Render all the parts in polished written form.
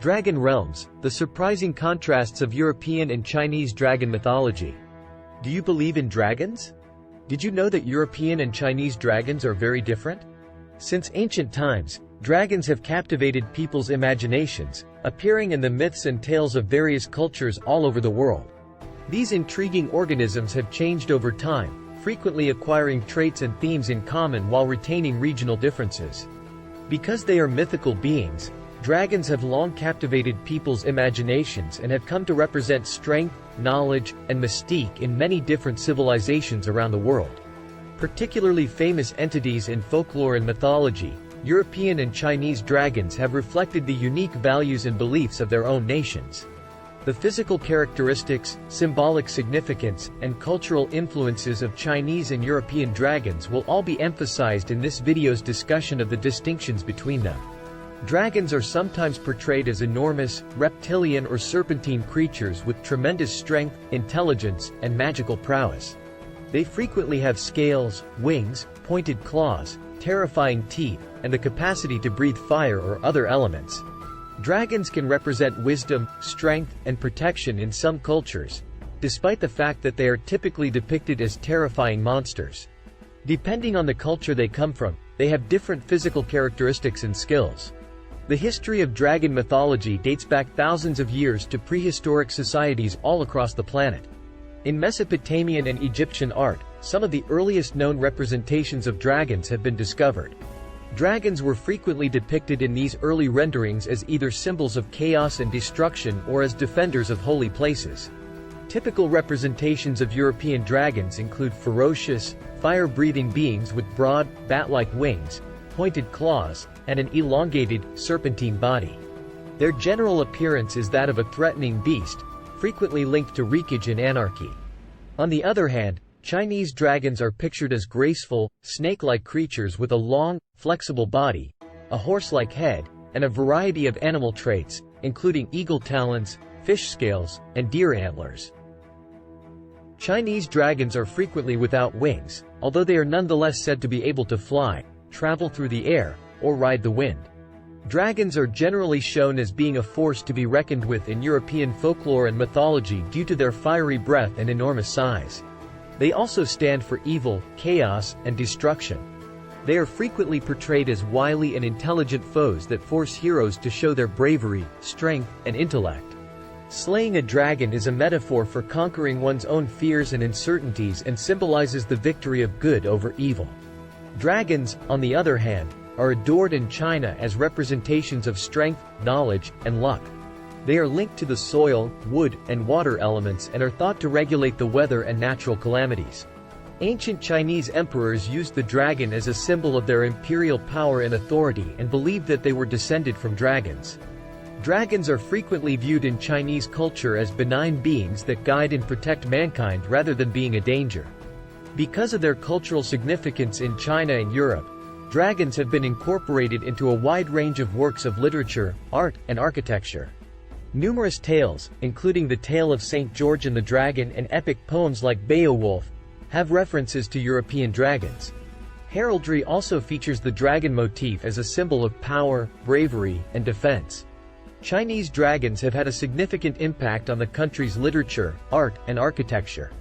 Dragon realms, the surprising contrasts of European and Chinese dragon mythology. Do you believe in dragons? Did you know that European and Chinese dragons are very different? Since ancient times, dragons have captivated people's imaginations, appearing in the myths and tales of various cultures all over the world. These intriguing organisms have changed over time, frequently acquiring traits and themes in common while retaining regional differences. Because they are mythical beings, dragons have long captivated people's imaginations and have come to represent strength, knowledge, and mystique in many different civilizations around the world. Particularly famous entities in folklore and mythology, European and Chinese dragons have reflected the unique values and beliefs of their own nations. The physical characteristics, symbolic significance, and cultural influences of Chinese and European dragons will all be emphasized in this video's discussion of the distinctions between them. Dragons are sometimes portrayed as enormous, reptilian or serpentine creatures with tremendous strength, intelligence, and magical prowess. They frequently have scales, wings, pointed claws, terrifying teeth, and the capacity to breathe fire or other elements. Dragons can represent wisdom, strength, and protection in some cultures, despite the fact that they are typically depicted as terrifying monsters. Depending on the culture they come from, they have different physical characteristics and skills. The history of dragon mythology dates back thousands of years to prehistoric societies all across the planet. In Mesopotamian and Egyptian art, some of the earliest known representations of dragons have been discovered. Dragons were frequently depicted in these early renderings as either symbols of chaos and destruction or as defenders of holy places. Typical representations of European dragons include ferocious, fire-breathing beings with broad, bat-like wings, pointed claws, and an elongated, serpentine body. Their general appearance is that of a threatening beast, frequently linked to wreckage and anarchy. On the other hand, Chinese dragons are pictured as graceful, snake-like creatures with a long, flexible body, a horse-like head, and a variety of animal traits, including eagle talons, fish scales, and deer antlers. Chinese dragons are frequently without wings, although they are nonetheless said to be able to fly, travel through the air, or ride the wind. Dragons are generally shown as being a force to be reckoned with in European folklore and mythology due to their fiery breath and enormous size. They also stand for evil, chaos, and destruction. They are frequently portrayed as wily and intelligent foes that force heroes to show their bravery, strength, and intellect. Slaying a dragon is a metaphor for conquering one's own fears and uncertainties and symbolizes the victory of good over evil. Dragons, on the other hand, are adored in China as representations of strength, knowledge, and luck. They are linked to the soil, wood, and water elements and are thought to regulate the weather and natural calamities. Ancient Chinese emperors used the dragon as a symbol of their imperial power and authority and believed that they were descended from dragons. Dragons are frequently viewed in Chinese culture as benign beings that guide and protect mankind rather than being a danger. Because of their cultural significance in China and Europe, dragons have been incorporated into a wide range of works of literature, art, and architecture. Numerous tales, including the tale of St. George and the Dragon and epic poems like Beowulf, have references to European dragons. Heraldry also features the dragon motif as a symbol of power, bravery, and defense. Chinese dragons have had a significant impact on the country's literature, art, and architecture.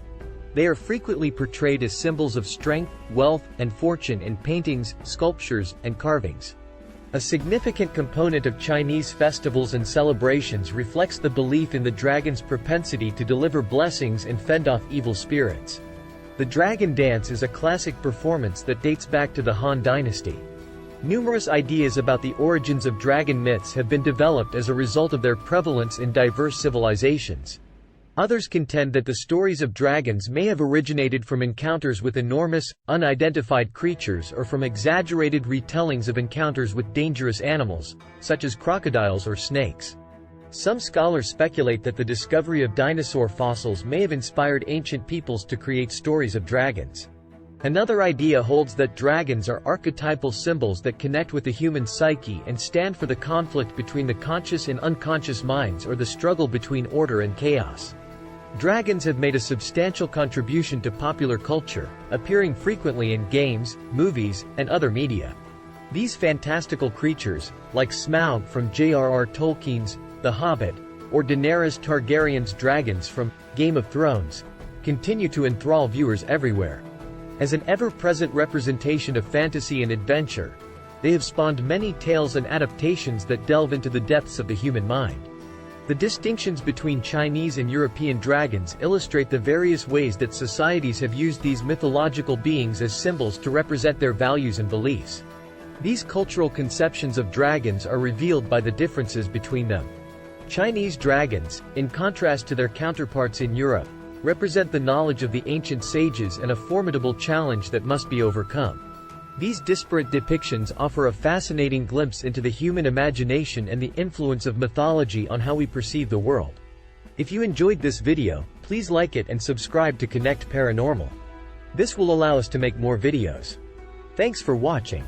They are frequently portrayed as symbols of strength, wealth, and fortune in paintings, sculptures, and carvings. A significant component of Chinese festivals and celebrations reflects the belief in the dragon's propensity to deliver blessings and fend off evil spirits. The Dragon Dance is a classic performance that dates back to the Han Dynasty. Numerous ideas about the origins of dragon myths have been developed as a result of their prevalence in diverse civilizations. Others contend that the stories of dragons may have originated from encounters with enormous, unidentified creatures or from exaggerated retellings of encounters with dangerous animals, such as crocodiles or snakes. Some scholars speculate that the discovery of dinosaur fossils may have inspired ancient peoples to create stories of dragons. Another idea holds that dragons are archetypal symbols that connect with the human psyche and stand for the conflict between the conscious and unconscious minds or the struggle between order and chaos. Dragons have made a substantial contribution to popular culture, appearing frequently in games, movies, and other media. These fantastical creatures, like Smaug from J.R.R. Tolkien's The Hobbit, or Daenerys Targaryen's dragons from Game of Thrones, continue to enthrall viewers everywhere. As an ever-present representation of fantasy and adventure, they have spawned many tales and adaptations that delve into the depths of the human mind. The distinctions between Chinese and European dragons illustrate the various ways that societies have used these mythological beings as symbols to represent their values and beliefs. These cultural conceptions of dragons are revealed by the differences between them. Chinese dragons, in contrast to their counterparts in Europe, represent the knowledge of the ancient sages and a formidable challenge that must be overcome. These disparate depictions offer a fascinating glimpse into the human imagination and the influence of mythology on how we perceive the world. If you enjoyed this video, please like it and subscribe to Connect Paranormal. This will allow us to make more videos. Thanks for watching.